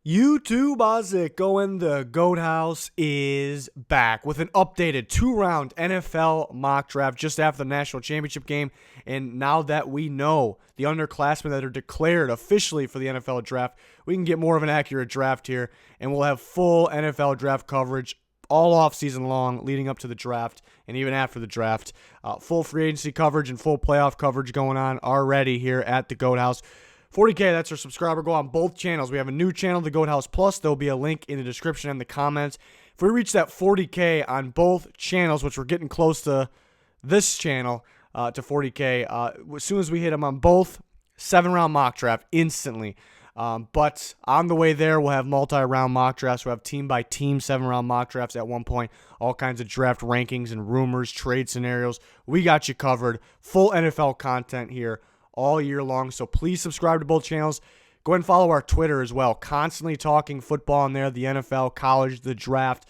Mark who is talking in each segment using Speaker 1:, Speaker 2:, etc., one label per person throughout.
Speaker 1: YouTube, how's it going? The GOAT House is back with an updated 2-round NFL mock draft just after the national championship game. And now that we know the underclassmen that are declared officially for the NFL draft, we can get more of an accurate draft here. And we'll have full NFL draft coverage all off season long leading up to the draft and even after the draft. Full free agency coverage and full playoff coverage going on already here at the GOAT House. 40K, that's our subscriber goal on both channels. We have a new channel, the GOAT House Plus. There'll be a link in the description and the comments. If we reach that 40K on both channels, which we're getting close to this channel, to 40K, as soon as we hit them on both, 7-round mock draft instantly. But on the way there, we'll have multi-round mock drafts. We'll have team-by-team 7-round mock drafts at one point. All kinds of draft rankings and rumors, trade scenarios. We got you covered. Full NFL content here all year long. So please subscribe to both channels. Go ahead and follow our Twitter as well. Constantly talking football in there, the NFL, college, the draft.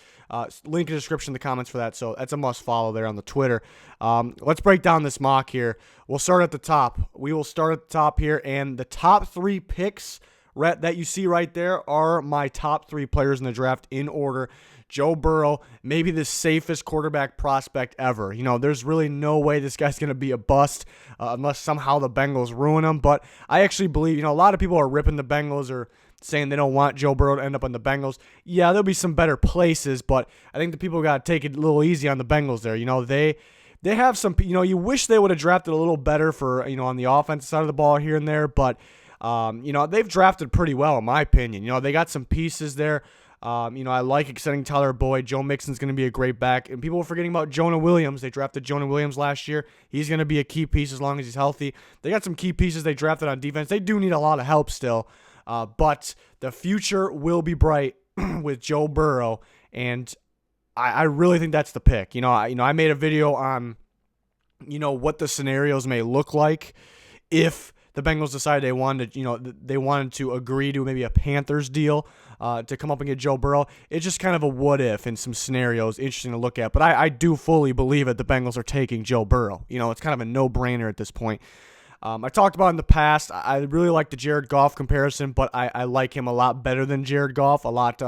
Speaker 1: Link in the description in the comments for that. So that's a must follow there on the Twitter. Let's break down this mock here. We'll start at the top. We will start at the top here. And the top 3 picks that you see right there are my top 3 players in the draft in order. Joe Burrow, maybe the safest quarterback prospect ever. You know, there's really no way this guy's going to be a bust unless somehow the Bengals ruin him. But I actually believe, a lot of people are ripping the Bengals or saying they don't want Joe Burrow to end up on the Bengals. Yeah, there'll be some better places, but I think the people got to take it a little easy on the Bengals there. They have some, you wish they would have drafted a little better for, on the offensive side of the ball here and there, but, they've drafted pretty well, in my opinion. They got some pieces there. I like extending Tyler Boyd. Joe Mixon's going to be a great back. And people are forgetting about Jonah Williams. They drafted Jonah Williams last year. He's going to be a key piece as long as he's healthy. They got some key pieces they drafted on defense. They do need a lot of help still. But the future will be bright with Joe Burrow. And I really think that's the pick. I made a video on, what the scenarios may look like if the Bengals decided they wanted to agree to maybe a Panthers deal to come up and get Joe Burrow. It's just kind of a what if in some scenarios, interesting to look at. But I do fully believe that the Bengals are taking Joe Burrow. It's kind of a no-brainer at this point. I talked about in the past, I really like the Jared Goff comparison, but I like him a lot better than Jared Goff, a lot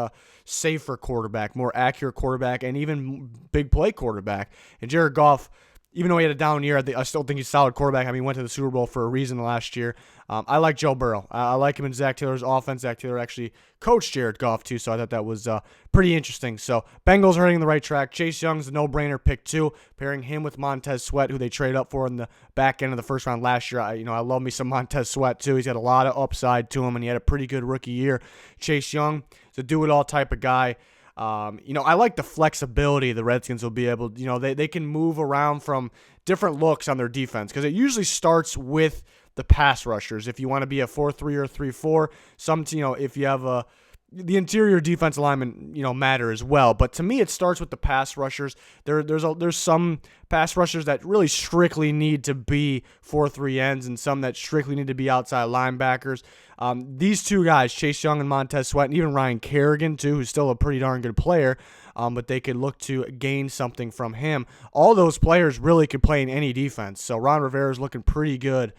Speaker 1: safer quarterback, more accurate quarterback, and even big play quarterback. And Jared Goff, even though he had a down year, I still think he's a solid quarterback. He went to the Super Bowl for a reason last year. I like Joe Burrow. I like him in Zach Taylor's offense. Zach Taylor actually coached Jared Goff, too, so I thought that was pretty interesting. So Bengals are heading the right track. Chase Young's a no-brainer pick, too, pairing him with Montez Sweat, who they traded up for in the back end of the first round last year. I love me some Montez Sweat, too. He's got a lot of upside to him, and he had a pretty good rookie year. Chase Young is a do-it-all type of guy. I like the flexibility the Redskins will be able, they can move around from different looks on their defense because it usually starts with the pass rushers. If you want to be a 4-3 or 3-4, if you have the interior defense alignment, matter as well. But to me, it starts with the pass rushers. There's some pass rushers that really strictly need to be 4-3 ends and some that strictly need to be outside linebackers. These two guys, Chase Young and Montez Sweat, and even Ryan Kerrigan, too, who's still a pretty darn good player, but they could look to gain something from him. All those players really could play in any defense. So Ron Rivera's looking pretty good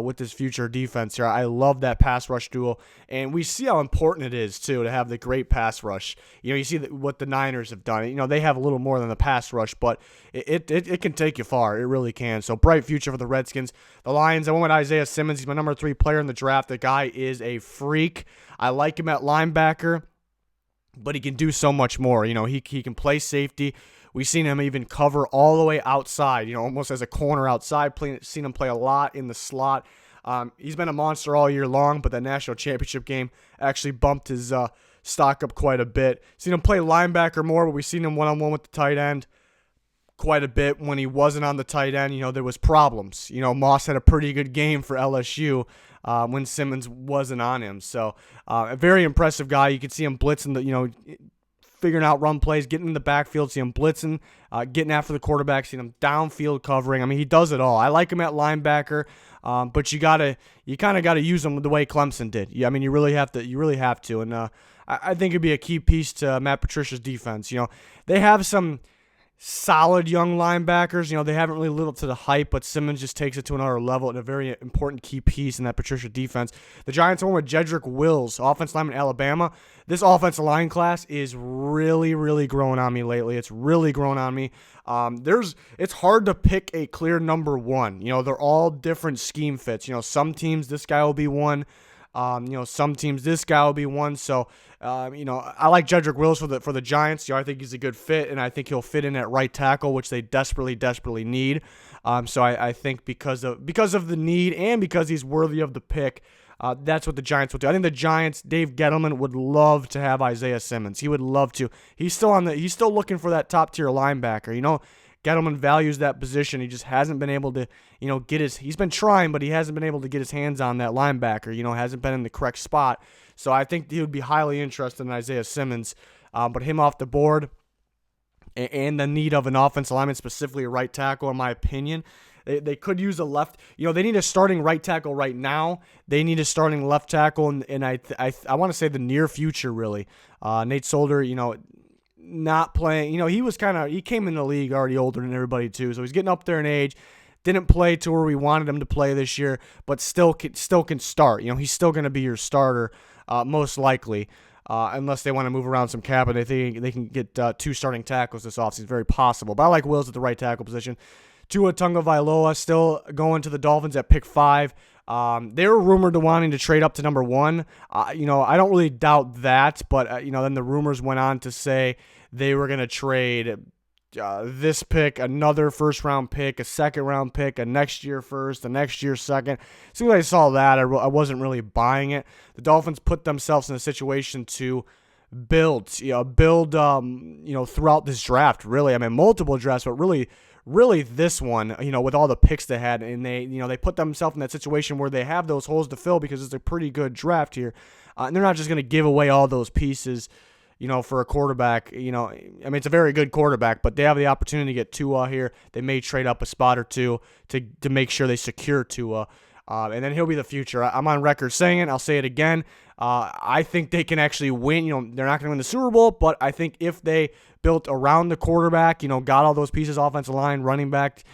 Speaker 1: with this future defense here. I love that pass rush duel, and we see how important it is, too, to have the great pass rush. You see what the Niners have done. They have a little more than the pass rush, but it can take you far. It really can. So bright future for the Redskins. The Lions, I went with Isaiah Simmons. He's my number 3 player in the draft. The guy is a freak. I like him at linebacker, but he can do so much more. He can play safety. We've seen him even cover all the way outside, almost as a corner outside. Seen him play a lot in the slot. He's been a monster all year long, but that national championship game actually bumped his stock up quite a bit. Seen him play linebacker more, but we've seen him one-on-one with the tight end quite a bit. When he wasn't on the tight end, there was problems. Moss had a pretty good game for LSU when Simmons wasn't on him. So a very impressive guy. You can see him blitzing figuring out run plays, getting in the backfield, see him blitzing, getting after the quarterback, seeing him downfield covering. He does it all. I like him at linebacker, but you kind of gotta use him the way Clemson did. You really have to. And I think it'd be a key piece to Matt Patricia's defense. They have some solid young linebackers. They haven't really lived up to the hype, but Simmons just takes it to another level and a very important key piece in that Patricia defense. The Giants went with Jedrick Wills, offensive lineman, Alabama. This offensive line class is really, really growing on me lately. It's really grown on me. It's hard to pick a clear number one. They're all different scheme fits. Some teams, this guy will be one. Some teams, this guy will be one. So, I like Jedrick Wills for the Giants. I think he's a good fit, and I think he'll fit in at right tackle, which they desperately need. So I think because of the need and because he's worthy of the pick, that's what the Giants will do. I think the Giants, Dave Gettleman would love to have Isaiah Simmons. He would love to. He's still looking for that top tier linebacker. Gettleman values that position. He just hasn't been able to, he's been trying, but he hasn't been able to get his hands on that linebacker, hasn't been in the correct spot. So I think he would be highly interested in Isaiah Simmons. But him off the board and the need of an offensive lineman, specifically a right tackle, in my opinion, they could use a left. They need a starting right tackle right now. They need a starting left tackle, and I want to say the near future, really. Nate Solder, not playing. He came in the league already older than everybody too, so he's getting up there in age. Didn't play to where we wanted him to play this year, but still can start. He's still going to be your starter, most likely, unless they want to move around some cap and they think they can get 2 starting tackles this offseason. Very possible, but I like Wills at the right tackle position. Tua Tagovailoa still going to the Dolphins at pick 5. They were rumored to wanting to trade up to number 1. I don't really doubt that, but then the rumors went on to say they were going to trade this pick, another first-round pick, a second-round pick, a next year first, a next year second. As soon as I saw that, I wasn't really buying it. The Dolphins put themselves in a situation to build throughout this draft. Really, multiple drafts, but really this one, with all the picks they had, and they put themselves in that situation where they have those holes to fill because it's a pretty good draft here, and they're not just going to give away all those pieces, for a quarterback. It's a very good quarterback, but they have the opportunity to get Tua here. They may trade up a spot or two to make sure they secure Tua, and then he'll be the future. I'm on record saying it. I'll say it again. I think they can actually win. They're not going to win the Super Bowl, but I think if they built around the quarterback, got all those pieces, offensive line, running back,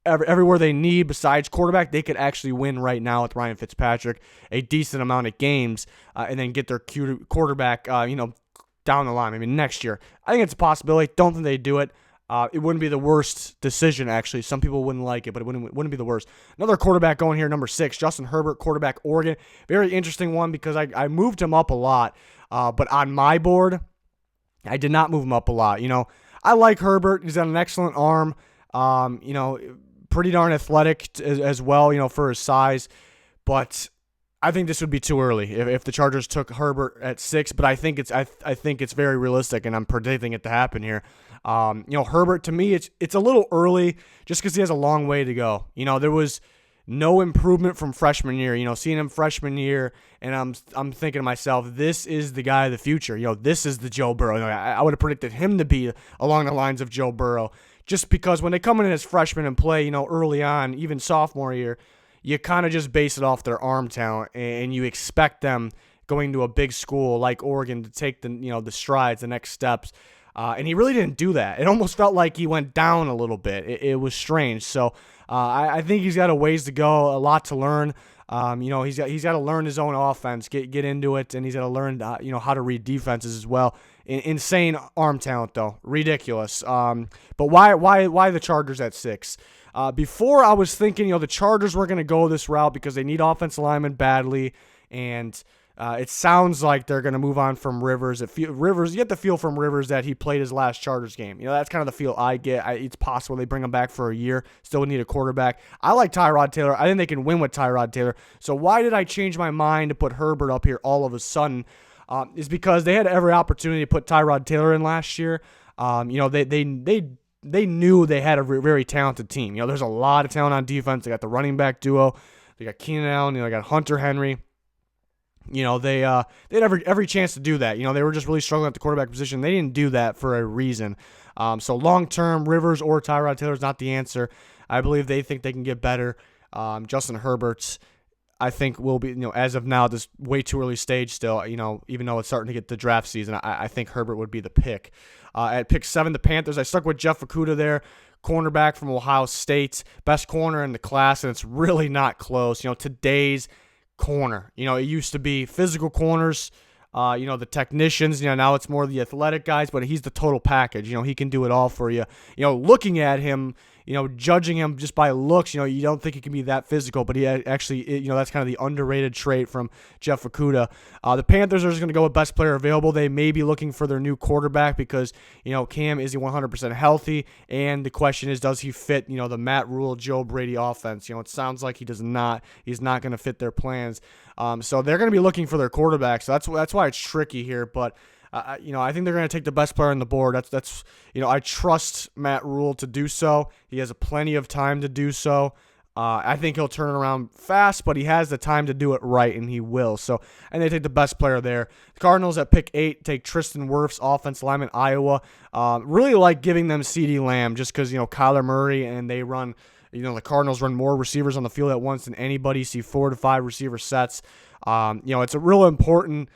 Speaker 1: everywhere they need besides quarterback, they could actually win right now with Ryan Fitzpatrick a decent amount of games, and then get their quarterback, down the line. Next year, I think it's a possibility. Don't think they do it. It wouldn't be the worst decision, actually. Some people wouldn't like it, but it wouldn't be the worst. Another quarterback going here, number 6, Justin Herbert, quarterback, Oregon. Very interesting one because I moved him up a lot, but on my board, I did not move him up a lot. I like Herbert. He's got an excellent arm. Pretty darn athletic as well, for his size. But I think this would be too early if the Chargers took Herbert at 6. But I think it's very realistic, and I'm predicting it to happen here. Herbert, to me, it's a little early just because he has a long way to go. There was no improvement from freshman year. Seeing him freshman year, and I'm thinking to myself, this is the guy of the future. This is the Joe Burrow. I would have predicted him to be along the lines of Joe Burrow, just because when they come in as freshmen and play, early on, even sophomore year, you kind of just base it off their arm talent, and you expect them going to a big school like Oregon to take the strides, the next steps. And he really didn't do that. It almost felt like he went down a little bit. It was strange. So I think he's got a ways to go, a lot to learn. He's got to learn his own offense, get into it, and he's got to learn how to read defenses as well. Insane arm talent though, ridiculous. But why the Chargers at 6? Before I was thinking the Chargers were going to go this route because they need offensive linemen badly, and it sounds like they're going to move on from Rivers. You get the feel from Rivers that he played his last Chargers game. That's kind of the feel I get. It's possible they bring him back for a year. Still need a quarterback. I like Tyrod Taylor. I think they can win with Tyrod Taylor. So why did I change my mind to put Herbert up here all of a sudden? Is because they had every opportunity to put Tyrod Taylor in last year. They knew they had a very talented team. There's a lot of talent on defense. They got the running back duo. They got Keenan Allen. They got Hunter Henry. They had every chance to do that. They were just really struggling at the quarterback position. They didn't do that for a reason. So long-term, Rivers or Tyrod Taylor is not the answer. I believe they think they can get better. Justin Herbert's, I think will be, as of now, this way too early stage still, even though it's starting to get the draft season, I think Herbert would be the pick. At pick 7, the Panthers, I stuck with Jeff Okudah there, cornerback from Ohio State, best corner in the class, and it's really not close. Today's corner, it used to be physical corners, the technicians, now it's more the athletic guys, but he's the total package. He can do it all for you. Looking at him, judging him just by looks, you don't think he can be that physical, but he actually, that's kind of the underrated trait from Jeff Okudah. The Panthers are just going to go with best player available. They may be looking for their new quarterback because, Cam, is he 100% healthy? And the question is, does he fit, the Matt Rule, Joe Brady offense? It sounds like he does not. He's not going to fit their plans. So they're going to be looking for their quarterback. So that's why it's tricky here, but I think they're going to take the best player on the board. That's I trust Matt Rule to do so. He has plenty of time to do so. I think he'll turn it around fast, but he has the time to do it right, and he will. So, and they take the best player there. The Cardinals at pick 8 take Tristan Wirfs, offensive lineman, Iowa. Really like giving them CeeDee Lamb just because, Kyler Murray, and they run, the Cardinals run more receivers on the field at once than anybody. See 4 to 5 receiver sets. It's a real important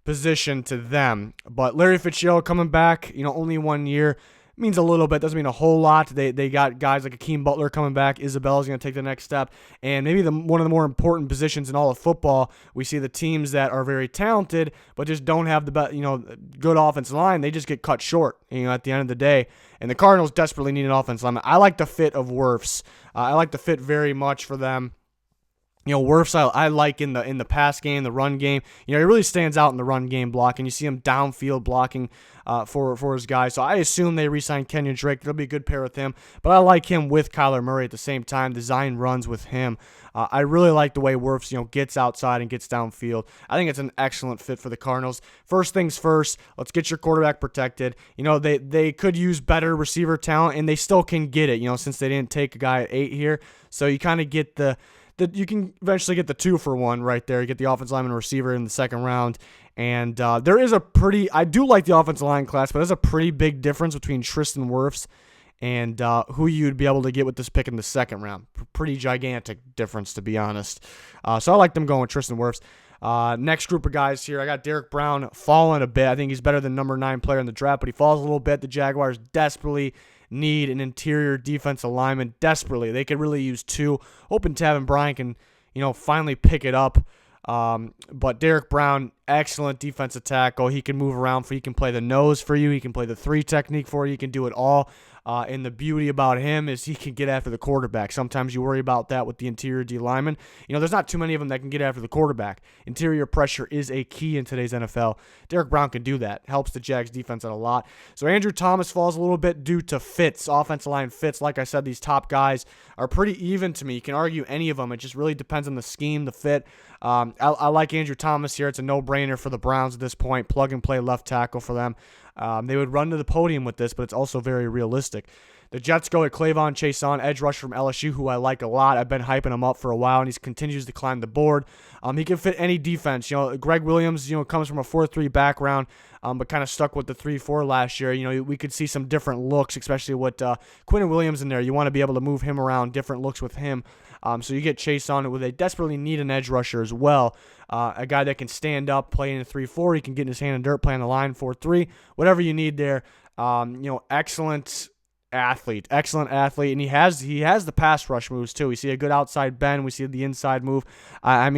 Speaker 1: position to them. But Larry Fitzgerald coming back, only 1 year, means a little bit, doesn't mean a whole lot. They got guys like Akeem Butler coming back. Isabella's going to take the next step. And maybe one of the more important positions in all of football, we see the teams that are very talented but just don't have the good offensive line. They just get cut short, at the end of the day. And the Cardinals desperately need an offensive lineman. I like the fit of Wirfs. I like the fit very much for them. Wirfs I like in the pass game, the run game. He really stands out in the run game blocking. You see him downfield blocking for his guys. So I assume they re-sign Kenyon Drake. That'll be a good pair with him. But I like him with Kyler Murray at the same time. Design runs with him. I really like the way Wirfs gets outside and gets downfield. I think it's an excellent fit for the Cardinals. First things first, let's get your quarterback protected. They could use better receiver talent, and they still can get it. Since they didn't take a guy at 8 here, so you kind of get you can eventually get the 2-for-1 right there. You get the offensive lineman and receiver in the second round. And there is I do like the offensive line class, but there's a pretty big difference between Tristan Wirfs and who you'd be able to get with this pick in the second round. Pretty gigantic difference, to be honest. So I like them going with Tristan Wirfs. Next group of guys here, I got Derek Brown falling a bit. I think he's better than number 9 player in the draft, but he falls a little bit. The Jaguars desperately need an interior defensive lineman. Desperately. They could really use 2. Hoping Taven Bryan can, finally pick it up. But Derek Brown, excellent defensive tackle. He can move around he can play the nose for you. He can play the 3 technique for you. He can do it all. And the beauty about him is he can get after the quarterback. Sometimes you worry about that with the interior D lineman. There's not too many of them that can get after the quarterback. Interior pressure is a key in today's NFL. Derek Brown can do that. Helps the Jags defense out a lot. So Andrew Thomas falls a little bit due to fits, offensive line fits. Like I said, these top guys are pretty even to me. You can argue any of them. It just really depends on the scheme, the fit. I like Andrew Thomas here. It's a no-brainer for the Browns at this point. Plug and play left tackle for them. They would run to the podium with this, but it's also very realistic. The Jets go at Clavon Chason, edge rusher from LSU, who I like a lot. I've been hyping him up for a while, and he continues to climb the board. He can fit any defense. Greg Williams, comes from a 4-3 background, but kind of stuck with the 3-4 last year. We could see some different looks, especially with Quinn Williams in there. You want to be able to move him around, different looks with him. So you get Chason, where they desperately need an edge rusher as well. A guy that can stand up, play in a 3-4. He can get in his hand in dirt, play on the line, 4-3. Whatever you need there. Excellent athlete, and he has the pass rush moves too. We see a good outside bend, we see the inside move. I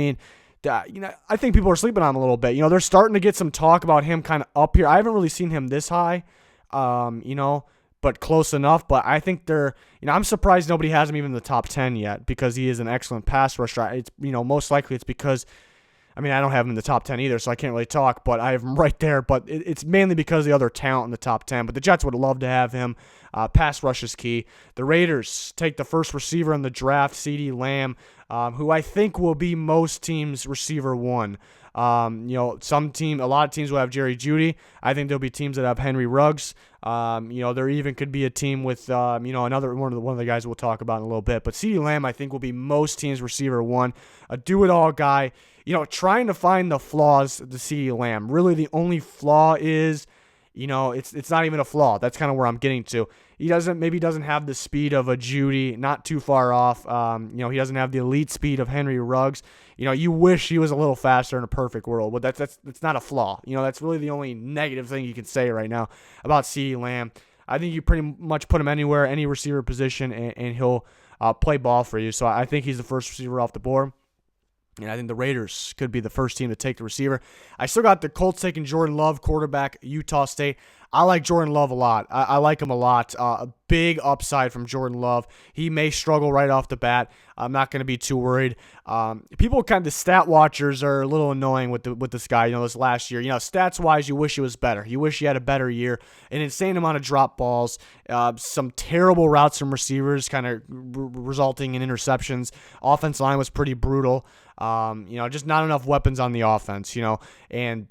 Speaker 1: think people are sleeping on him a little bit. They're starting to get some talk about him kind of up here. I haven't really seen him this high, but close enough. But I think I'm surprised nobody has him even in the top 10 yet, because he is an excellent pass rusher. It's most likely it's because I don't have him in the top 10 either, so I can't really talk, but I have him right there. But it's mainly because of the other talent in the top 10. But the Jets would love to have him. Pass rush is key. The Raiders take the first receiver in the draft, CeeDee Lamb, who I think will be most teams' receiver 1. A lot of teams will have Jerry Jeudy. I think there'll be teams that have Henry Ruggs. There even could be a team with, another one of the guys we'll talk about in a little bit. But CeeDee Lamb, I think, will be most teams' receiver 1. A do-it-all guy. Trying to find the flaws to CeeDee Lamb. Really, the only flaw is, it's not even a flaw. That's kind of where I'm getting to. He doesn't have the speed of a Judy, not too far off. He doesn't have the elite speed of Henry Ruggs. You wish he was a little faster in a perfect world, but that's not a flaw. That's really the only negative thing you can say right now about CeeDee Lamb. I think you pretty much put him anywhere, any receiver position, and he'll play ball for you. So I think he's the first receiver off the board. And I think the Raiders could be the first team to take the receiver. I still got the Colts taking Jordan Love, quarterback, Utah State. I like Jordan Love a lot. I like him a lot. A big upside from Jordan Love. He may struggle right off the bat. I'm not going to be too worried. The stat watchers are a little annoying with this guy. This last year. Stats wise, you wish he was better. You wish he had a better year. An insane amount of drop balls. Some terrible routes from receivers, kind of resulting in interceptions. Offensive line was pretty brutal. Just not enough weapons on the offense. And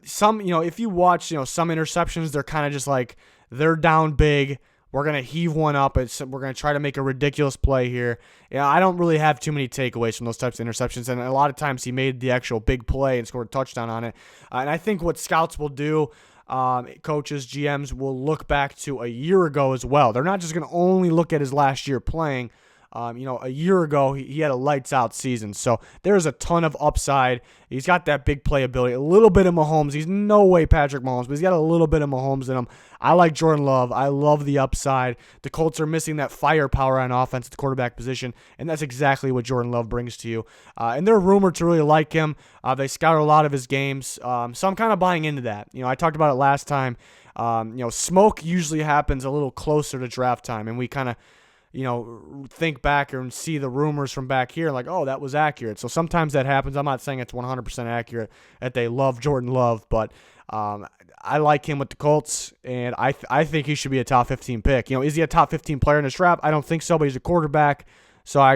Speaker 1: some. If you watch, some interceptions, they're kind of just like they're down big. We're going to heave one up. We're going to try to make a ridiculous play here. I don't really have too many takeaways from those types of interceptions. And a lot of times he made the actual big play and scored a touchdown on it. And I think what scouts will do, coaches, GMs, will look back to a year ago as well. They're not just going to only look at his last year playing. A year ago, he had a lights-out season. So there's a ton of upside. He's got that big playability, a little bit of Mahomes. He's no way Patrick Mahomes, but he's got a little bit of Mahomes in him. I like Jordan Love. I love the upside. The Colts are missing that firepower on offense at the quarterback position, and that's exactly what Jordan Love brings to you. And they're rumored to really like him. They scout a lot of his games, so I'm kind of buying into that. I talked about it last time. Smoke usually happens a little closer to draft time, and we kind of think back and see the rumors from back here like, oh, that was accurate. So sometimes that happens. I'm not saying it's 100% accurate that they love Jordan Love, but I like him with the Colts, and I think he should be a top 15 pick. Is he a top 15 player in this draft? I don't think so, but he's a quarterback. So I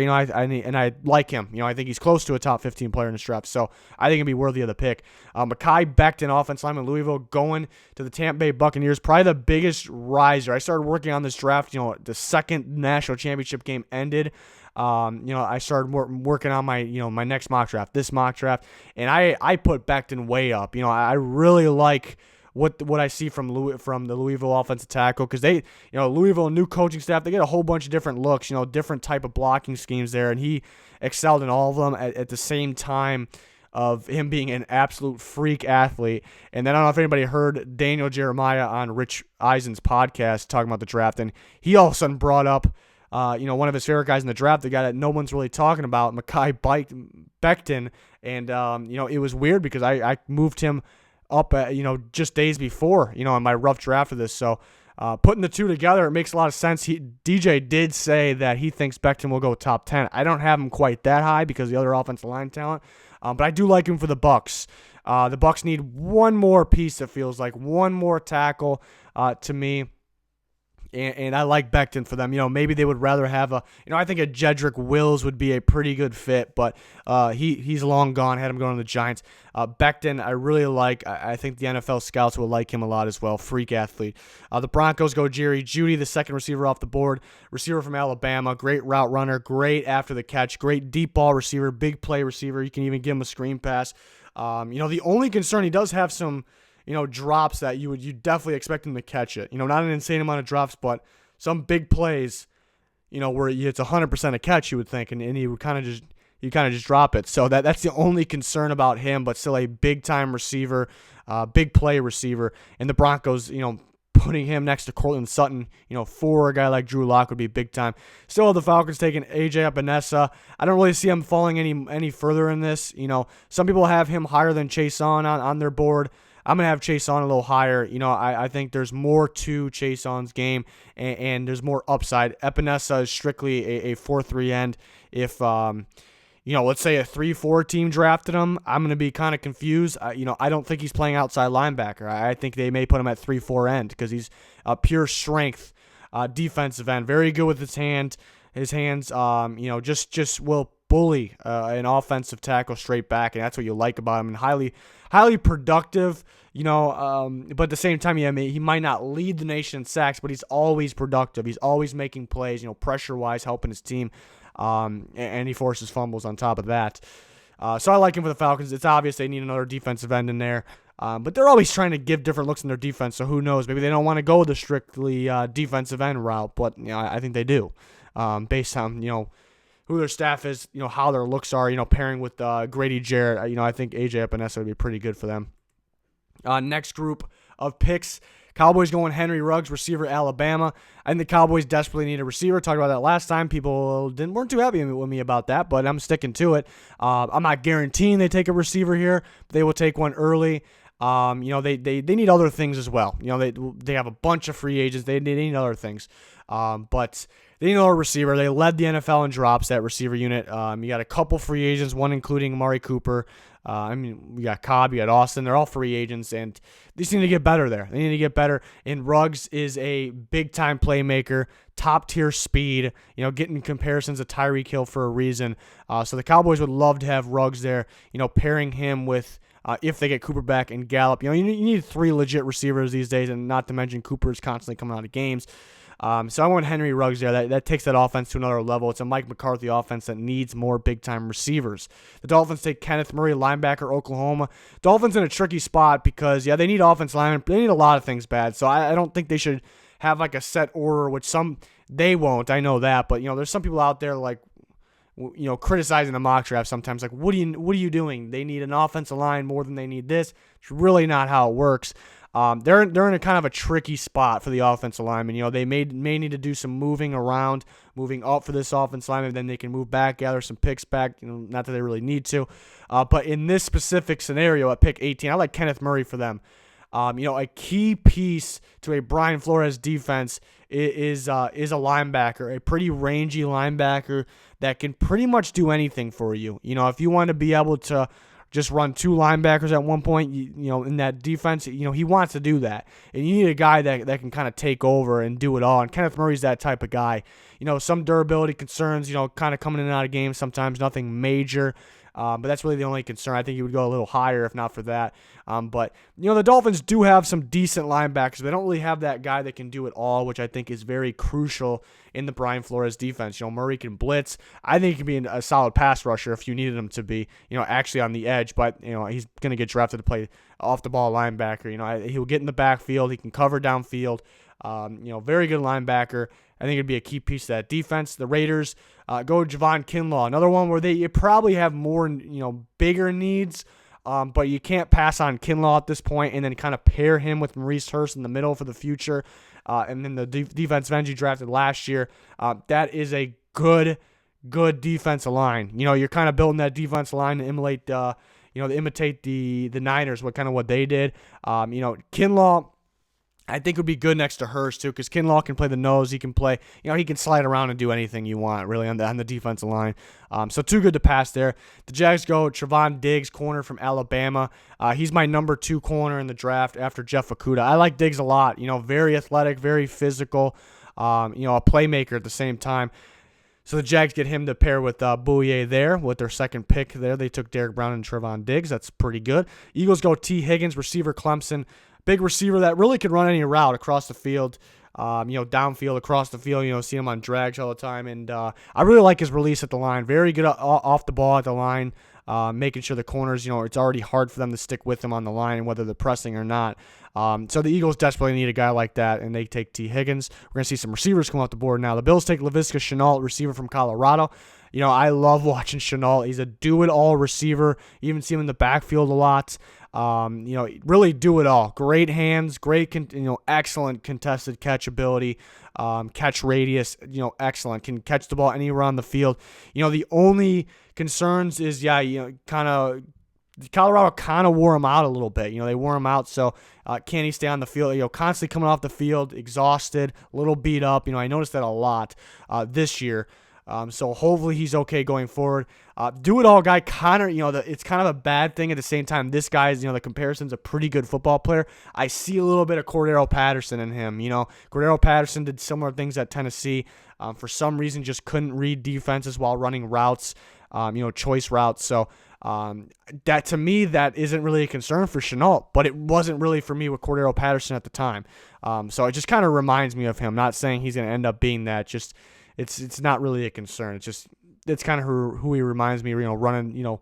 Speaker 1: like him. I think he's close to a top 15 player in this draft. So I think he'd be worthy of the pick. Mekhi Becton, offensive lineman, Louisville, going to the Tampa Bay Buccaneers. Probably the biggest riser. I started working on this draft. The second national championship game ended. I started working on my my next mock draft, this mock draft, and I put Becton way up. I really like what I see from the Louisville offensive tackle, because they, Louisville, new coaching staff, they get a whole bunch of different looks, different type of blocking schemes there, and he excelled in all of them at the same time of him being an absolute freak athlete. And then I don't know if anybody heard Daniel Jeremiah on Rich Eisen's podcast talking about the draft, and he all of a sudden brought up one of his favorite guys in the draft, the guy that no one's really talking about, Mekhi Becton, and it was weird because I moved him up, just days before, in my rough draft of this. So putting the two together, it makes a lot of sense. DJ did say that he thinks Becton will go top 10. I don't have him quite that high because of the other offensive line talent, but I do like him for the Bucs. The Bucs need one more piece, it feels like, one more tackle to me. And I like Becton for them. Maybe they would rather have I think a Jedrick Wills would be a pretty good fit, but he's long gone. Had him going to the Giants. Becton, I really like. I think the NFL scouts will like him a lot as well. Freak athlete. The Broncos go Jerry Jeudy, the second receiver off the board. Receiver from Alabama. Great route runner. Great after the catch. Great deep ball receiver. Big play receiver. You can even give him a screen pass. The only concern, he does have some drops that you definitely expect him to catch it. Not an insane amount of drops, but some big plays, where it's 100% a catch, you would think, and he would kind of just drop it. So that's the only concern about him, but still a big time receiver, big play receiver. And the Broncos, putting him next to Cortland Sutton, for a guy like Drew Lock would be big time. Still have the Falcons taking AJ Epinesa. I don't really see him falling any further in this. Some people have him higher than Chase on their board. I'm going to have Chase on a little higher. I think there's more to Chase on's game, and there's more upside. Epinesa is strictly a 4-3 end. If, let's say a 3-4 team drafted him, I'm going to be kind of confused. I don't think he's playing outside linebacker. I think they may put him at 3-4 end because he's a pure strength defensive end. Very good with his hands. Just will bully an offensive tackle straight back, and that's what you like about him. And highly productive, but at the same time, he might not lead the nation in sacks, but he's always productive. He's always making plays, pressure-wise, helping his team, and he forces fumbles on top of that. So I like him for the Falcons. It's obvious they need another defensive end in there. But they're always trying to give different looks in their defense, so who knows? Maybe they don't want to go the strictly defensive end route, but I think they do, based on who their staff is, how their looks are, pairing with Grady Jarrett. I think AJ Epinesa would be pretty good for them. Next group of picks, Cowboys going Henry Ruggs, receiver, Alabama. I think the Cowboys desperately need a receiver. Talked about that last time. People weren't too happy with me about that, but I'm sticking to it. I'm not guaranteeing they take a receiver here. But they will take one early. They need other things as well. They have a bunch of free agents. They need other things. But they need another receiver. They led the NFL in drops, that receiver unit. You got a couple free agents, one including Amari Cooper. We got Cobb, you got Austin. They're all free agents, and they just need to get better there. They need to get better. And Ruggs is a big-time playmaker, top-tier speed, getting comparisons to Tyreek Hill for a reason. So the Cowboys would love to have Ruggs there, pairing him with if they get Cooper back and Gallup. You need 3 legit receivers these days, and not to mention Cooper is constantly coming out of games. So I want Henry Ruggs there. That takes that offense to another level. It's a Mike McCarthy offense that needs more big-time receivers. The Dolphins take Kenneth Murray, linebacker, Oklahoma. Dolphins in a tricky spot because, they need offense linemen. They need a lot of things bad. So I don't think they should have like a set order, which they won't. I know that. But, there's some people out there like, criticizing the mock draft sometimes. Like, what are you doing? They need an offensive line more than they need this. It's really not how it works. They're in a kind of a tricky spot for the offensive linemen. They may need to do some moving around, moving up for this offensive lineman. Then they can move back, gather some picks back. Not that they really need to. But in this specific scenario at pick 18, I like Kenneth Murray for them. A key piece to a Brian Flores defense is a linebacker, a pretty rangy linebacker that can pretty much do anything for you. If you want to be able to just run 2 linebackers at one point, in that defense, he wants to do that. And you need a guy that can kind of take over and do it all. And Kenneth Murray's that type of guy. Some durability concerns, kind of coming in and out of games sometimes, nothing major. But that's really the only concern. I think he would go a little higher if not for that. But the Dolphins do have some decent linebackers. They don't really have that guy that can do it all, which I think is very crucial in the Brian Flores defense. Murray can blitz. I think he can be a solid pass rusher if you needed him to be, actually on the edge. But, he's going to get drafted to play off the ball linebacker. He'll get in the backfield. He can cover downfield. Very good linebacker. I think it'd be a key piece of that defense. The Raiders go Javon Kinlaw, another one where you probably have more, bigger needs, but you can't pass on Kinlaw at this point, and then kind of pair him with Maurice Hurst in the middle for the future. And then the defensive end you drafted last year, that is a good defensive line. You're kind of building that defensive line to imitate the Niners, what they did. Kinlaw, I think would be good next to Hurst too, because Kinlaw can play the nose. He can play, he can slide around and do anything you want, really, on the defensive line. So too good to pass there. The Jags go Trevon Diggs, corner from Alabama. He's my number 2 corner in the draft after Jeff Okudah. I like Diggs a lot. Very athletic, very physical. A playmaker at the same time. So the Jags get him to pair with Bouye there with their second pick there. They took Derek Brown and Trevon Diggs. That's pretty good. Eagles go T. Higgins, receiver, Clemson. Big receiver that really could run any route across the field, downfield, across the field, see him on drags all the time. And I really like his release at the line. Very good off the ball at the line, making sure the corners, it's already hard for them to stick with him on the line, whether they're pressing or not. So the Eagles desperately need a guy like that, and they take T. Higgins. We're going to see some receivers come off the board now. The Bills take Laviska Shenault, receiver from Colorado. I love watching Shenault. He's a do-it-all receiver. You even see him in the backfield a lot. Really do it all. Great hands, great, excellent contested catch ability, catch radius, excellent. Can catch the ball anywhere on the field. The only concerns is, Colorado kind of wore him out a little bit. They wore him out, so can he stay on the field? Constantly coming off the field, exhausted, a little beat up. I noticed that a lot this year. So hopefully he's okay going forward. Do-it-all guy, Connor, it's kind of a bad thing at the same time. This guy's, the comparison's a pretty good football player. I see a little bit of Cordero Patterson in him. Cordero Patterson did similar things at Tennessee. For some reason, just couldn't read defenses while running routes, choice routes. So that, to me, that isn't really a concern for Shenault, but it wasn't really for me with Cordero Patterson at the time. So it just kind of reminds me of him. Not saying he's going to end up being that. Just it's not really a concern. It's kind of who he reminds me. Running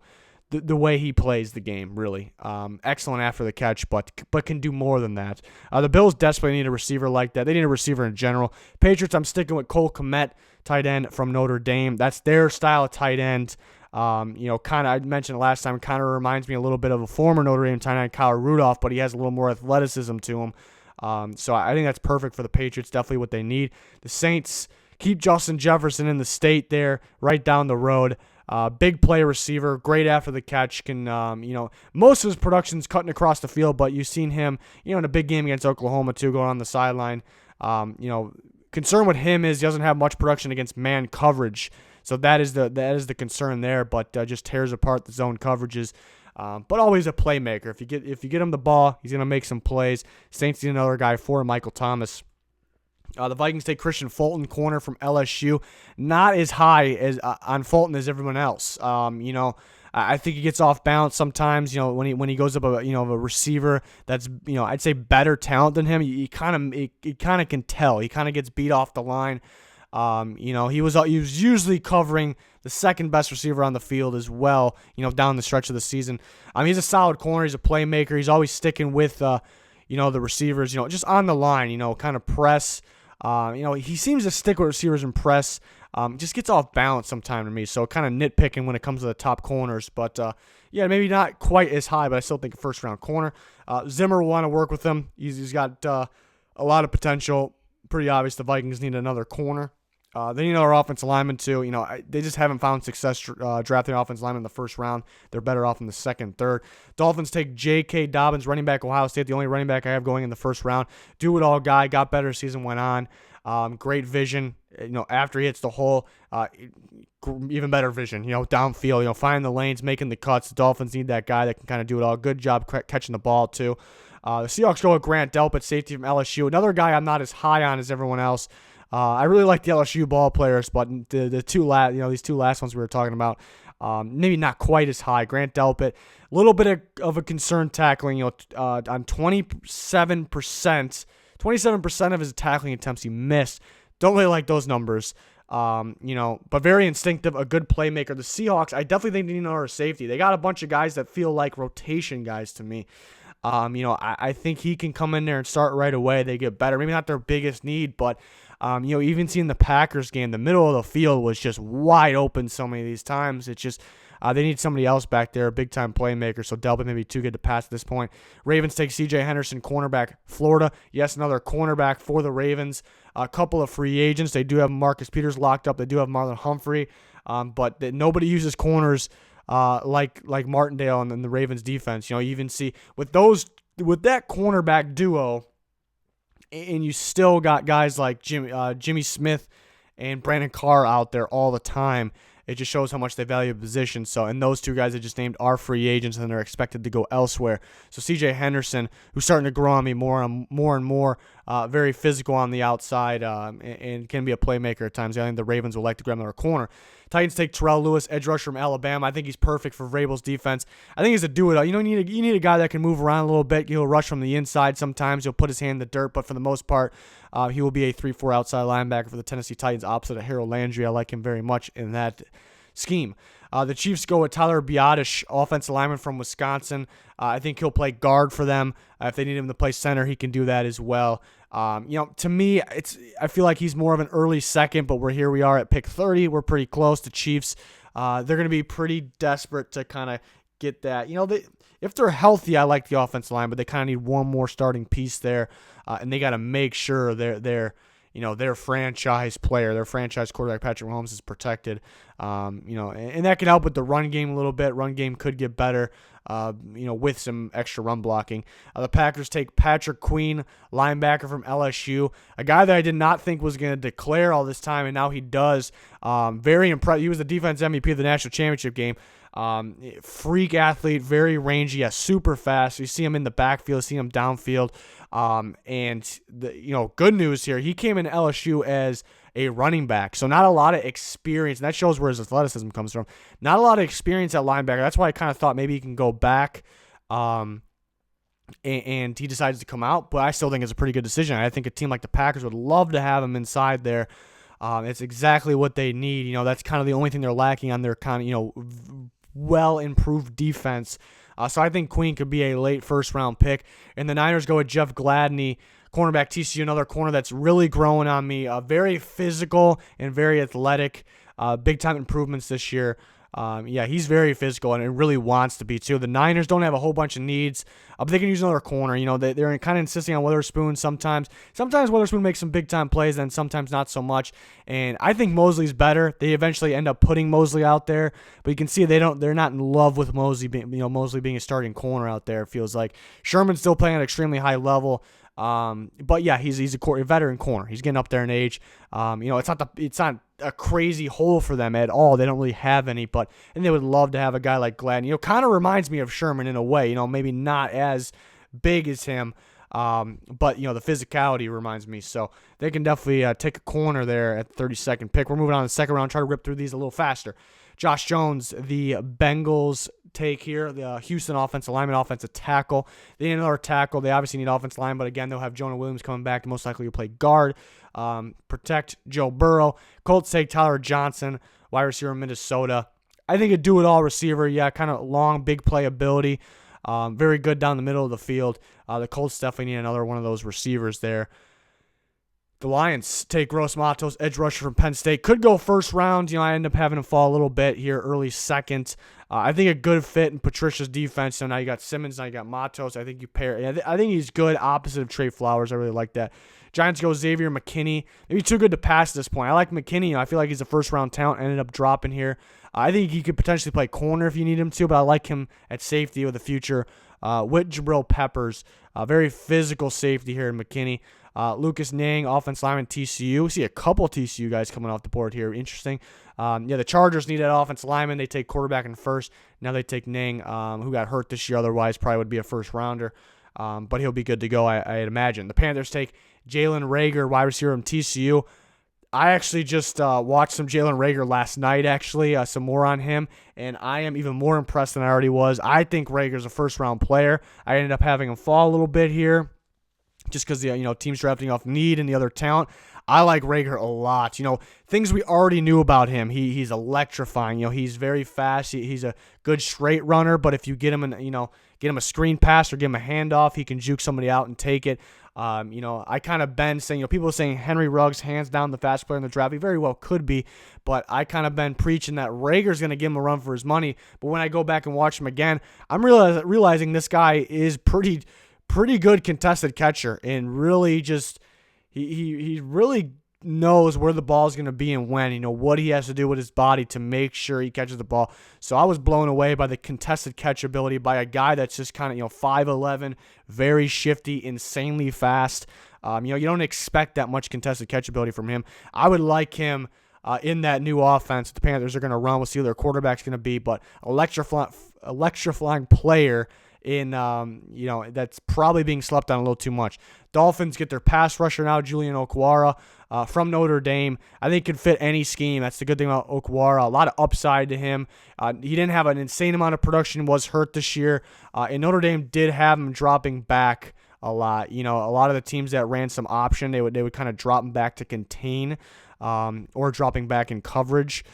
Speaker 1: the way he plays the game, really. Excellent after the catch, but can do more than that. The Bills desperately need a receiver like that. They need a receiver in general. Patriots, I'm sticking with Cole Kmet, tight end from Notre Dame. That's their style of tight end. I mentioned it last time, kind of reminds me a little bit of a former Notre Dame tight end, Kyle Rudolph, but he has a little more athleticism to him. So I think that's perfect for the Patriots, definitely what they need. The Saints keep Justin Jefferson in the state there, right down the road. Big play receiver, great after the catch. Most of his production's cutting across the field, but you've seen him, in a big game against Oklahoma too, going on the sideline. Concern with him is he doesn't have much production against man coverage, so that is the concern there. But just tears apart the zone coverages. But always a playmaker. If you get him the ball, he's gonna make some plays. Saints need another guy for Michael Thomas. The Vikings take Christian Fulton, corner from LSU. Not as high as on Fulton as everyone else. I think he gets off balance sometimes. When he goes up a receiver that's I'd say better talent than him. You kind of can tell. He kind of gets beat off the line. He was usually covering the second best receiver on the field as well. Down the stretch of the season. He's a solid corner. He's a playmaker. He's always sticking with the receivers. Just on the line. Kind of press. He seems to stick with receivers and press. Just gets off balance sometime to me. So kind of nitpicking when it comes to the top corners. But, maybe not quite as high, but I still think a first-round corner. Zimmer will want to work with him. He's got a lot of potential. Pretty obvious the Vikings need another corner. They need another offensive lineman, too. They just haven't found success drafting offensive lineman in the first round. They're better off in the second, third. Dolphins take J.K. Dobbins, running back, Ohio State, the only running back I have going in the first round. Do-it-all guy, got better as season went on. Great vision. After he hits the hole, even better vision. Downfield, finding the lanes, making the cuts. The Dolphins need that guy that can kind of do it all. Good job catching the ball, too. The Seahawks go with Grant Delpit, safety from LSU. Another guy I'm not as high on as everyone else. I really like the LSU ball players, but the two last, these two last ones we were talking about, maybe not quite as high. Grant Delpit, a little bit of a concern tackling. On 27% of his tackling attempts he missed. Don't really like those numbers. But very instinctive, a good playmaker. The Seahawks, I definitely think they need another safety. They got a bunch of guys that feel like rotation guys to me. I think he can come in there and start right away. They get better. Maybe not their biggest need, but even seeing the Packers game, the middle of the field was just wide open so many of these times. It's just they need somebody else back there, a big-time playmaker, so Delpit may be too good to pass at this point. Ravens take C.J. Henderson, cornerback, Florida. Yes, another cornerback for the Ravens. A couple of free agents. They do have Marcus Peters locked up. They do have Marlon Humphrey, but nobody uses corners like Martindale and the Ravens defense. You even see with that cornerback duo, and you still got guys like Jimmy Smith and Brandon Carr out there all the time. It just shows how much they value the position. So, and those two guys I just named are free agents, and they're expected to go elsewhere. So, C.J. Henderson, who's starting to grow on me more and more, very physical on the outside, and can be a playmaker at times. I think the Ravens will like to grab another corner. Titans take Terrell Lewis, edge rusher from Alabama. I think he's perfect for Vrabel's defense. I think he's a do-it-all. You need a guy that can move around a little bit. He'll rush from the inside sometimes. He'll put his hand in the dirt, but for the most part, he will be a 3-4 outside linebacker for the Tennessee Titans, opposite of Harold Landry. I like him very much in that scheme. The Chiefs go with Tyler Biadasz, offensive lineman from Wisconsin. I think he'll play guard for them. If they need him to play center, he can do that as well. To me, I feel like he's more of an early second, but here we are at pick 30. We're pretty close to Chiefs. They're going to be pretty desperate to kind of get that. If they're healthy, I like the offensive line, but they kind of need one more starting piece there, and they got to make sure their franchise player, their franchise quarterback, Patrick Mahomes, is protected. And that can help with the run game a little bit. Run game could get better, with some extra run blocking. The Packers take Patrick Queen, linebacker from LSU, a guy that I did not think was going to declare all this time, and now he does. Very impressive. He was the defense MVP of the national championship game. Freak athlete, very rangy, super fast. You see him in the backfield, you see him downfield. And good news here, he came in LSU as a running back, so not a lot of experience, and that shows where his athleticism comes from. Not a lot of experience at linebacker. That's why I kind of thought maybe he can go back, and he decides to come out, but I still think it's a pretty good decision. I think a team like the Packers would love to have him inside there. It's exactly what they need. That's kind of the only thing they're lacking on their kind of, well-improved defense. So I think Queen could be a late first-round pick. And the Niners go with Jeff Gladney, cornerback TCU, another corner that's really growing on me. Very physical and very athletic. Big-time improvements this year. He's very physical and really wants to be too. The Niners don't have a whole bunch of needs, but they can use another corner. They're kind of insisting on Witherspoon sometimes. Sometimes Witherspoon makes some big-time plays, and sometimes not so much. And I think Mosley's better. They eventually end up putting Mosley out there, but you can see they're not in love with Mosley being a starting corner out there. It feels like Sherman's still playing at an extremely high level. But yeah, he's a veteran corner. He's getting up there in age. It's not a crazy hole for them at all. They don't really have any, and they would love to have a guy like Gladney. Kind of reminds me of Sherman in a way. Maybe not as big as him, but the physicality reminds me. So they can definitely take a corner there at the 32nd pick. We're moving on to the second round. Try to rip through these a little faster. Josh Jones, the Bengals take here, the Houston offensive lineman, offensive tackle. They need another tackle. They obviously need offensive line, but again, they'll have Jonah Williams coming back. Most likely he'll play guard. Protect Joe Burrow. Colts take Tyler Johnson, wide receiver in Minnesota. I think a do-it-all receiver. Yeah, kind of long, big playability. Very good down the middle of the field. The Colts definitely need another one of those receivers there. The Lions take Gross Matos, edge rusher from Penn State. Could go first round. I end up having him fall a little bit here, early second. I think a good fit in Patricia's defense. So now you got Simmons, now you got Matos. I think you pair. I think he's good, opposite of Trey Flowers. I really like that. Giants go Xavier McKinney. Maybe too good to pass at this point. I like McKinney. I feel like he's a first-round talent. Ended up dropping here. I think he could potentially play corner if you need him to, but I like him at safety with the future. With Jabril Peppers, very physical safety here in McKinney. Lucas Nang, offense lineman, TCU. We see a couple TCU guys coming off the board here. Interesting. The Chargers need that offensive lineman. They take quarterback in first. Now they take Nang, who got hurt this year. Otherwise, probably would be a first-rounder. But he'll be good to go, I'd imagine. The Panthers take Jalen Reagor, wide receiver from TCU. I actually just watched some Jalen Reagor last night, some more on him, and I am even more impressed than I already was. I think Reagor's a first-round player. I ended up having him fall a little bit here just because the team's drafting off need and the other talent. I like Reagor a lot. Things we already knew about him. He's electrifying. He's very fast. He's a good straight runner, but if you get him a screen pass or give him a handoff, he can juke somebody out and take it. I kind of been saying, people are saying Henry Ruggs, hands down the fastest player in the draft. He very well could be, but I kind of been preaching that Reagor's going to give him a run for his money. But when I go back and watch him again, I'm realizing this guy is pretty good contested catcher, and really just he really knows where the ball is going to be and when, what he has to do with his body to make sure he catches the ball. So I was blown away by the contested catch ability by a guy that's just kind of, 5'11", very shifty, insanely fast. You don't expect that much contested catch ability from him. I would like him in that new offense the Panthers are going to run. We'll see who their quarterback's going to be, but electrifying player in that's probably being slept on a little too much. Dolphins get their pass rusher now, Julian Okwara, from Notre Dame. I think could fit any scheme. That's the good thing about Okwara. A lot of upside to him. He didn't have an insane amount of production, was hurt this year, and Notre Dame did have him dropping back a lot. A lot of the teams that ran some option, they would kind of drop him back to contain, or dropping back in coverage.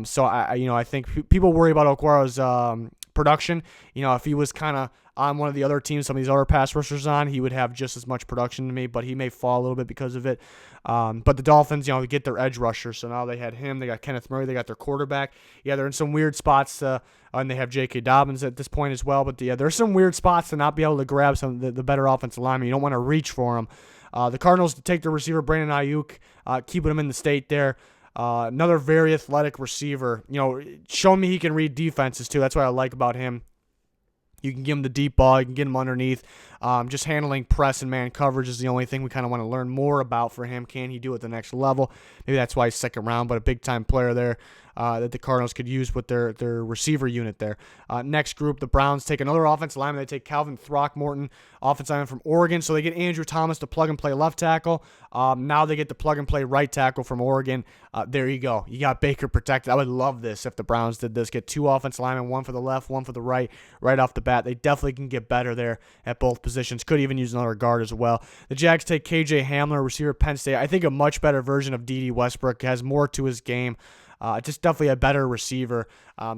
Speaker 1: So I think people worry about Okwara's production. If he was kind of on one of the other teams, some of these other pass rushers on, he would have just as much production to me, but he may fall a little bit because of it. But the Dolphins, they get their edge rusher. So now they had him. They got Kenneth Murray. They got their quarterback. Yeah, they're in some weird spots, and they have J.K. Dobbins at this point as well. But there's some weird spots to not be able to grab some of the better offensive linemen. You don't want to reach for them. The Cardinals take their receiver, Brandon Ayuk, keeping him in the state there. Another very athletic receiver. Showing me he can read defenses too. That's what I like about him. You can give him the deep ball. You can get him underneath. Just handling press and man coverage is the only thing we kind of want to learn more about for him. Can he do it at the next level? Maybe that's why he's second round, but a big-time player there that the Cardinals could use with their receiver unit there. Next group, the Browns take another offensive lineman. They take Calvin Throckmorton, offensive lineman from Oregon. So they get Andrew Thomas to plug-and-play left tackle. Now they get the plug-and-play right tackle from Oregon. There you go. You got Baker protected. I would love this if the Browns did this. Get two offensive linemen, one for the left, one for the right off the bat. They definitely can get better there at both positions. Could even use another guard as well. The Jags take KJ Hamler, receiver Penn State. I think a much better version of D.D. Westbrook. Has more to his game. Just definitely a better receiver.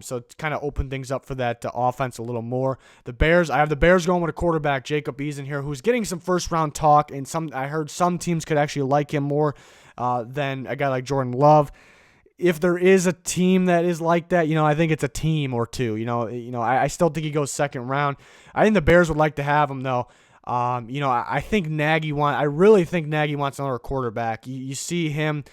Speaker 1: So it's kind of opened things up for that offense a little more. I have the Bears going with a quarterback, Jacob Eason here, who's getting some first-round talk, and I heard some teams could actually like him more than a guy like Jordan Love. If there is a team that is like that, I think it's a team or two. I still think he goes second round. I think the Bears would like to have him though. I think I really think Nagy wants another quarterback. You see him,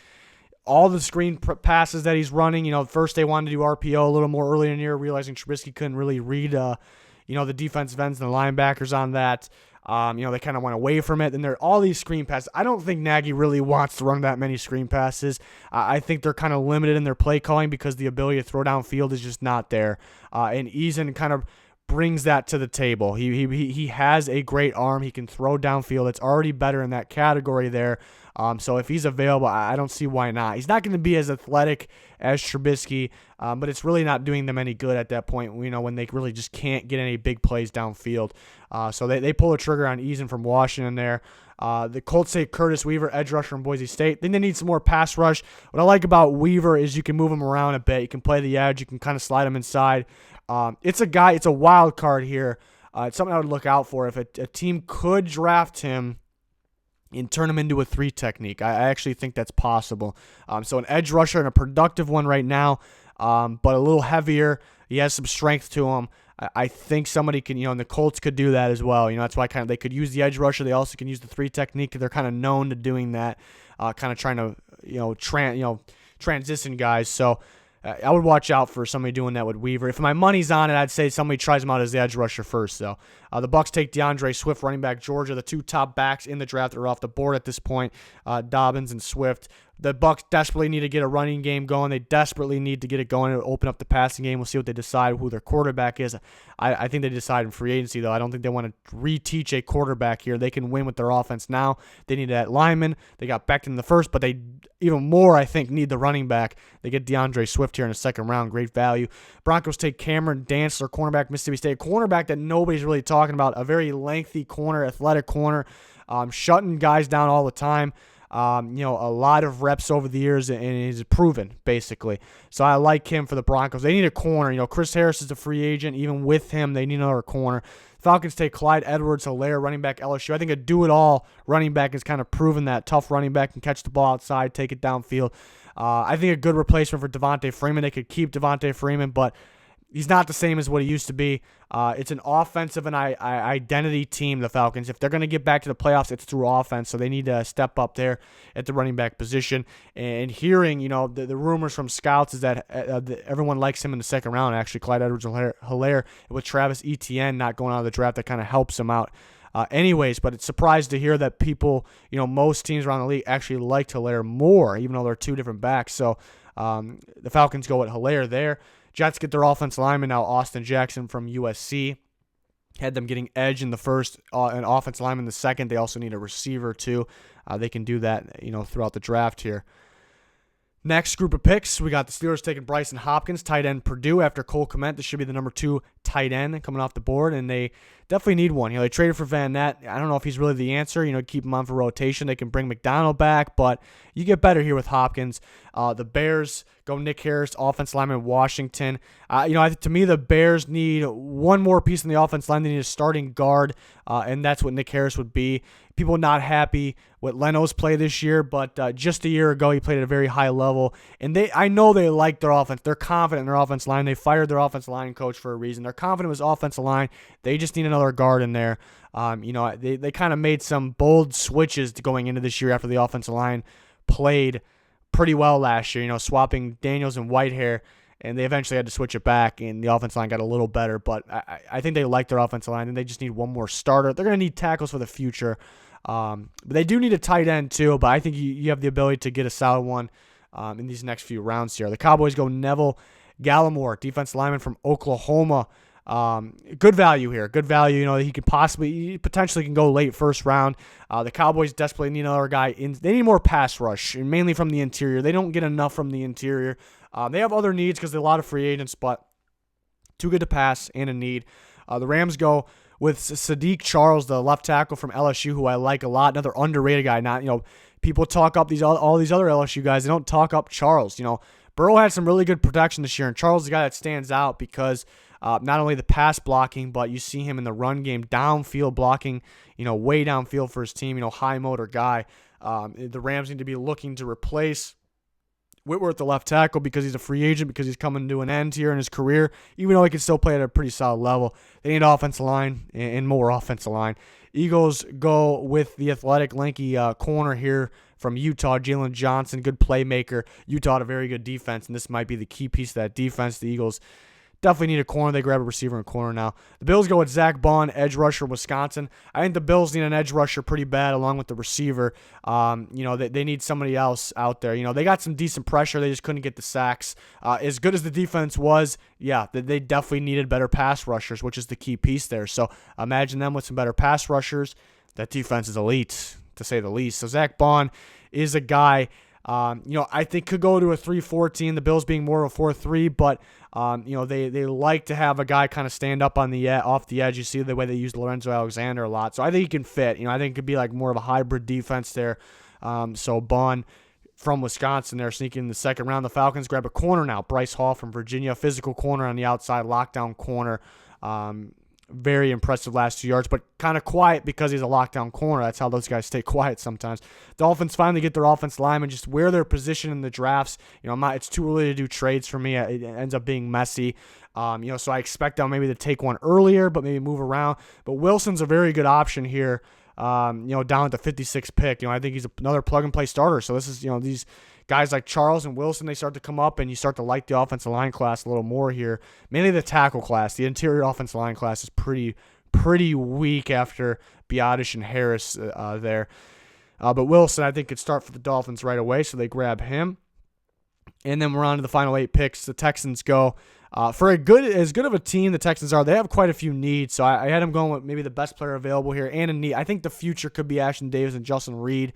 Speaker 1: all the screen passes that he's running. First they wanted to do RPO a little more early in the year, realizing Trubisky couldn't really read, the defensive ends and the linebackers on that. They kind of went away from it. And there are all these screen passes. I don't think Nagy really wants to run that many screen passes. I think they're kind of limited in their play calling because the ability to throw downfield is just not there. And Eason kind of brings that to the table. He has a great arm. He can throw downfield. It's already better in that category there. So if he's available, I don't see why not. He's not going to be as athletic as Trubisky, but it's really not doing them any good at that point, when they really just can't get any big plays downfield. So they pull the trigger on Eason from Washington there. The Colts take Curtis Weaver, edge rusher from Boise State. Then they need some more pass rush. What I like about Weaver is you can move him around a bit. You can play the edge. You can kind of slide him inside. It's a wild card here. It's something I would look out for. If a team could draft him and turn him into a 3 technique. I actually think that's possible. So an edge rusher and a productive one right now, but a little heavier. He has some strength to him. I think somebody can, and the Colts could do that as well. That's why they could use the edge rusher. They also can use the 3 technique. They're kind of known to doing that, kind of trying to, transition guys. So I would watch out for somebody doing that with Weaver. If my money's on it, I'd say somebody tries him out as the edge rusher first, though. The Bucs take DeAndre Swift, running back, Georgia. The 2 top backs in the draft are off the board at this point, Dobbins and Swift. The Bucs desperately need to get a running game going. They desperately need to get it going and open up the passing game. We'll see what they decide, who their quarterback is. I think they decide in free agency, though. I don't think they want to reteach a quarterback here. They can win with their offense now. They need that lineman. They got Becton in the first, but they even more, I think, need the running back. They get DeAndre Swift here in the second round. Great value. Broncos take Cameron Dantzler, cornerback, Mississippi State. A cornerback that nobody's really talking about. A very lengthy corner, athletic corner, shutting guys down all the time. A lot of reps over the years, and he's proven, basically. So I like him for the Broncos. They need a corner. Chris Harris is a free agent. Even with him, they need another corner. Falcons take Clyde Edwards-Helaire, running back, LSU. I think a do-it-all running back has kind of proven that. Tough running back, can catch the ball outside, take it downfield. I think a good replacement for Devontae Freeman. They could keep Devontae Freeman, but he's not the same as what he used to be. It's an offensive and identity team, the Falcons. If they're going to get back to the playoffs, it's through offense, so they need to step up there at the running back position. And hearing, the rumors from scouts is that everyone likes him in the second round, actually, Clyde Edwards-Helaire, with Travis Etienne not going out of the draft. That kind of helps him out. But it's surprised to hear that people, most teams around the league actually like Helaire more, even though they're 2 different backs. So the Falcons go with Helaire there. Jets get their offensive lineman now, Austin Jackson from USC. Had them getting edge in the first, and offensive lineman in the second. They also need a receiver too. They can do that, throughout the draft here. Next group of picks, we got the Steelers taking Bryson Hopkins, tight end Purdue after Cole Kmet. This should be the number 2 tight end coming off the board, and they definitely need one. They traded for Van Ness. I don't know if he's really the answer. Keep him on for rotation. They can bring McDonald back, but you get better here with Hopkins. The Bears go Nick Harris, offensive lineman, Washington. To me, the Bears need one more piece in the offense line. They need a starting guard, and that's what Nick Harris would be. People not happy with Leno's play this year, but just a year ago, he played at a very high level, and I know they like their offense. They're confident in their offense line. They fired their offensive line coach for a reason. They're confident with his offensive line. They just need another guard in there. They kind of made some bold switches going into this year after the offensive line played pretty well last year, swapping Daniels and Whitehair, and they eventually had to switch it back, and the offensive line got a little better, but I think they like their offensive line, and they just need one more starter. They're going to need tackles for the future, but they do need a tight end too, but I think you have the ability to get a solid one in these next few rounds here. The Cowboys go Neville Gallimore, defensive lineman from Oklahoma. Good value here. Good value. He potentially can go late first round. The Cowboys desperately need another guy. They need more pass rush, and mainly from the interior. They don't get enough from the interior. They have other needs because they're a lot of free agents, but too good to pass and a need. The Rams go with Sadiq Charles, the left tackle from LSU, who I like a lot. Another underrated guy. Not people talk up all these other LSU guys. They don't talk up Charles. Burrow had some really good protection this year, and Charles is the guy that stands out because not only the pass blocking, but you see him in the run game, downfield blocking, way downfield for his team, high motor guy. The Rams need to be looking to replace Whitworth, the left tackle, because he's a free agent, because he's coming to an end here in his career, even though he can still play at a pretty solid level. They need offensive line and more offensive line. Eagles go with the athletic, lanky corner here from Utah, Jalen Johnson, good playmaker. Utah had a very good defense, and this might be the key piece of that defense. The Eagles definitely need a corner. They grab a receiver and corner now. The Bills go with Zach Bond, edge rusher, Wisconsin. I think the Bills need an edge rusher pretty bad along with the receiver. They need somebody else out there. They got some decent pressure. They just couldn't get the sacks. As good as the defense was, they definitely needed better pass rushers, which is the key piece there. So imagine them with some better pass rushers. That defense is elite, to say the least. So Zach Bond is a guy I think could go to a 3-4 team, the Bills being more of a 4-3, but they like to have a guy kind of stand up on the off the edge. You see the way they use Lorenzo Alexander a lot. So I think he can fit. I think it could be like more of a hybrid defense there. So Bond from Wisconsin there sneaking in the second round. The Falcons grab a corner now. Bryce Hall from Virginia, physical corner on the outside, lockdown corner. Very impressive last 2 yards, but kind of quiet because he's a lockdown corner. That's how those guys stay quiet sometimes. Dolphins finally get their offensive linemen, just where they're positioned in the drafts. It's too early to do trades for me. It ends up being messy. So I expect them maybe to take one earlier, but maybe move around. But Wilson's a very good option here. Down at the 56th pick. I think he's another plug-and-play starter. So this is, these guys like Charles and Wilson, they start to come up, and you start to like the offensive line class a little more here. Mainly the tackle class. The interior offensive line class is pretty weak after Biotish and Harris there. But Wilson, I think, could start for the Dolphins right away, so they grab him. And then we're on to the final 8 picks. The Texans go. For as good of a team the Texans are, they have quite a few needs. So I had them going with maybe the best player available here and a need. I think the future could be Ashton Davis and Justin Reed.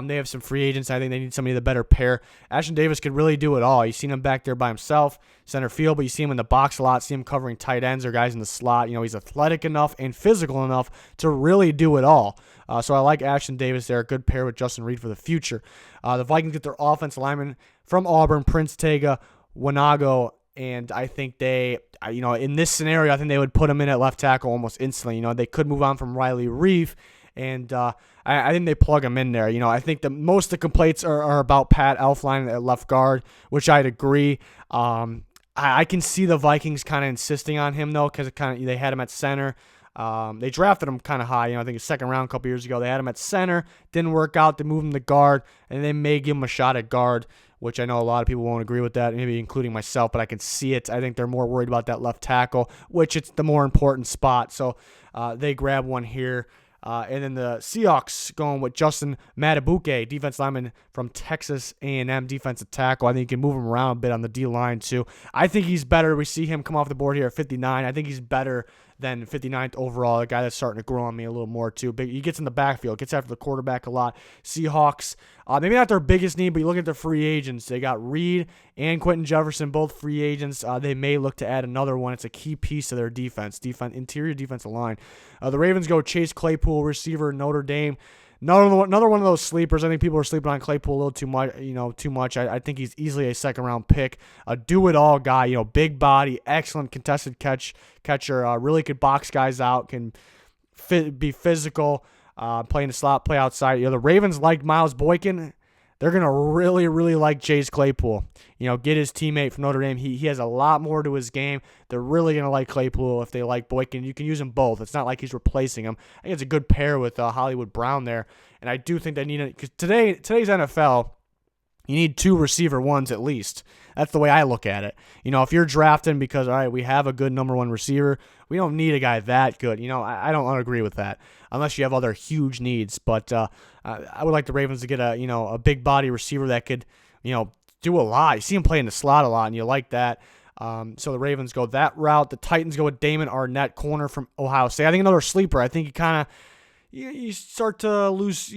Speaker 1: They have some free agents. I think they need somebody to better pair. Ashton Davis could really do it all. You've seen him back there by himself, center field, but you see him in the box a lot. See him covering tight ends or guys in the slot. He's athletic enough and physical enough to really do it all. So I like Ashton Davis there. A good pair with Justin Reed for the future. The Vikings get their offensive lineman from Auburn, Prince Tega Wanago. And I think they, in this scenario, I think they would put him in at left tackle almost instantly. They could move on from Riley Reef. And I think they plug him in there. I think most of the complaints are about Pat Elflein at left guard, which I'd agree. I can see the Vikings kind of insisting on him, though, because they had him at center. They drafted him kind of high. I think a second round a couple years ago. They had him at center. Didn't work out. They moved him to guard, and they may give him a shot at guard, which I know a lot of people won't agree with that, maybe including myself, but I can see it. I think they're more worried about that left tackle, which it's the more important spot. So they grab one here. And then the Seahawks going with Justin Matabuke, defense lineman from Texas A&M, defensive tackle. I think you can move him around a bit on the D-line too. I think he's better. We see him come off the board here at 59. I think he's better than 59th overall, a guy that's starting to grow on me a little more too. Big, he gets in the backfield, gets after the quarterback a lot. Seahawks, maybe not their biggest need, but you look at their free agents. They got Reed and Quentin Jefferson, both free agents. They may look to add another one. It's a key piece of their defense, interior defensive line. The Ravens go Chase Claypool, receiver, Notre Dame. Another one of those sleepers. I think people are sleeping on Claypool a little too much. I think he's easily a second-round pick. A do-it-all guy, big body, excellent contested catcher, really could box guys out, can be physical, play in the slot, play outside. The Ravens like Miles Boykin. They're going to really, really like Chase Claypool. Get his teammate from Notre Dame. He has a lot more to his game. They're really going to like Claypool if they like Boykin. You can use them both. It's not like he's replacing him. I think it's a good pair with Hollywood Brown there. And I do think they need it. Because today's NFL, you need 2 receiver ones at least. That's the way I look at it. If you're drafting because, all right, we have a good number 1 receiver, we don't need a guy that good. I don't agree with that unless you have other huge needs. But I would like the Ravens to get a big body receiver that could, do a lot. You see him play in the slot a lot, and you like that. So the Ravens go that route. The Titans go with Damon Arnett, corner from Ohio State. I think another sleeper. I think you start to lose,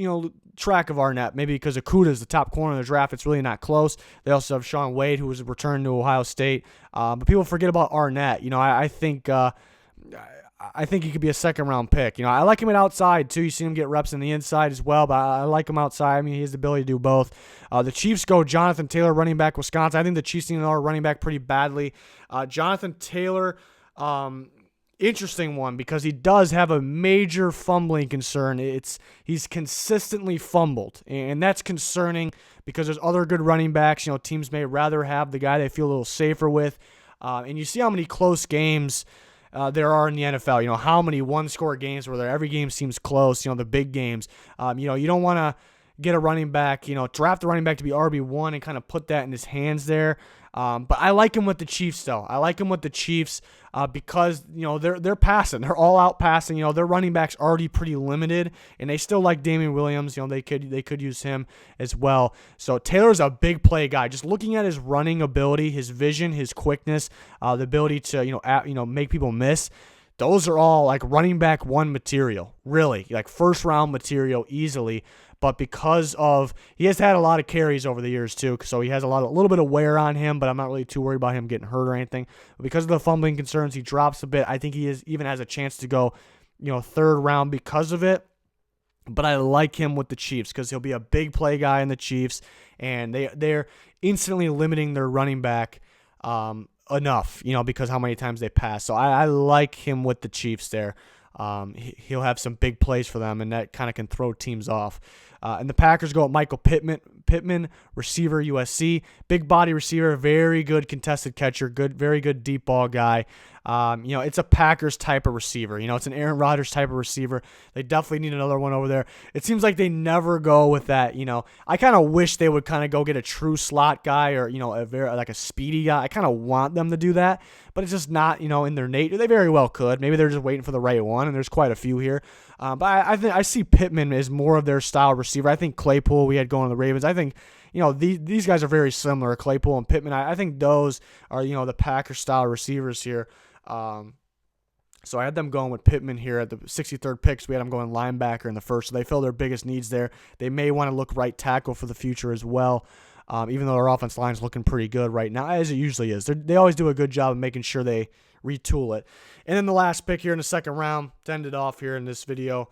Speaker 1: track of Arnett, maybe because Okudah is the top corner in the draft. It's really not close. They also have Sean Wade, who was returned to Ohio State. But people forget about Arnett. I think I think he could be a second-round pick. I like him at outside, too. You see him get reps in the inside as well, but I like him outside. I mean, he has the ability to do both. The Chiefs go Jonathan Taylor, running back, Wisconsin. I think the Chiefs need another running back pretty badly. Jonathan Taylor, interesting one because he does have a major fumbling concern. He's consistently fumbled, and that's concerning because there's other good running backs. Teams may rather have the guy they feel a little safer with. And you see how many close games there are in the NFL. How many one-score games where every game seems close, the big games. You don't want to get a running back, draft a running back to be RB1 and kind of put that in his hands there. But I like him with the Chiefs, though. I like him with the Chiefs because, they're passing. They're all out passing. Their running back's already pretty limited, and they still like Damian Williams. They could use him as well. So Taylor's a big play guy. Just looking at his running ability, his vision, his quickness, the ability to, make people miss. Those are all like running back one material, really, like first round material easily. But because he has had a lot of carries over the years too, so he has a little bit of wear on him. But I'm not really too worried about him getting hurt or anything. But because of the fumbling concerns, he drops a bit. I think he even has a chance to go, third round because of it. But I like him with the Chiefs because he'll be a big play guy in the Chiefs, and they're instantly limiting their running back enough, because how many times they pass. So I like him with the Chiefs there. He'll have some big plays for them, and that kind of can throw teams off. And the Packers go with Michael Pittman, receiver, USC. Big body receiver, very good contested catcher, very good deep ball guy. It's a Packers type of receiver. It's an Aaron Rodgers type of receiver. They definitely need another one over there. It seems like they never go with that. I kind of wish they would kind of go get a true slot guy or, a speedy guy. I kind of want them to do that, but it's just not, in their nature. They very well could. Maybe they're just waiting for the right one, and there's quite a few here. But I think I see Pittman as more of their style receiver. I think Claypool we had going to the Ravens. I think, these guys are very similar, Claypool and Pittman. I think those are, the Packers style receivers here. So I had them going with Pittman here at the 63rd picks. We had them going linebacker in the first. So they fill their biggest needs there. They may want to look right tackle for the future as well. Even though their offense line is looking pretty good right now, as it usually is. They always do a good job of making sure they retool it. And then the last pick here in the second round, to end it off here in this video,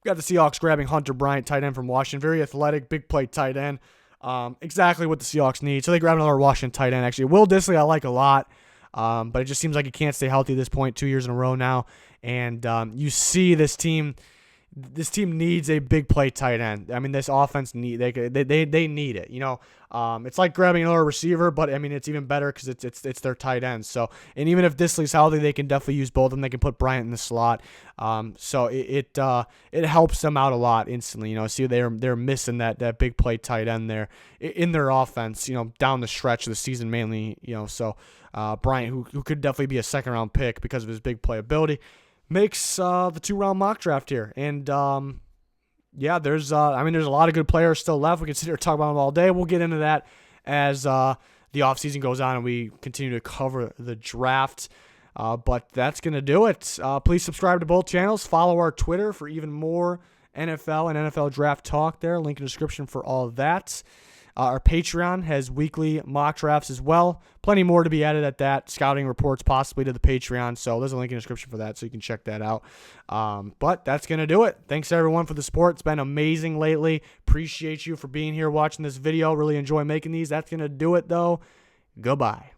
Speaker 1: got the Seahawks grabbing Hunter Bryant, tight end from Washington. Very athletic, big play tight end. Exactly what the Seahawks need. So they grab another Washington tight end, actually. Will Dissly I like a lot, but it just seems like he can't stay healthy at this point, 2 years in a row now. And you see this team needs a big play tight end. I mean, this offense they need it. It's like grabbing another receiver, but I mean, it's even better because it's their tight end. So, and even if Dissly's healthy, they can definitely use both of them. They can put Bryant in the slot. So it helps them out a lot instantly. See they're missing that big play tight end there in their offense. Down the stretch of the season mainly. So Bryant, who could definitely be a second round pick because of his big play ability, makes the 2-round mock draft here. And there's a lot of good players still left. We can sit here and talk about them all day. We'll get into that as the offseason goes on and we continue to cover the draft. But that's going to do it. Please subscribe to both channels. Follow our Twitter for even more NFL and NFL draft talk there. Link in the description for all of that. Our Patreon has weekly mock drafts as well. Plenty more to be added at that. Scouting reports possibly to the Patreon. So there's a link in the description for that so you can check that out. But that's going to do it. Thanks everyone for the support. It's been amazing lately. Appreciate you for being here watching this video. Really enjoy making these. That's going to do it though. Goodbye.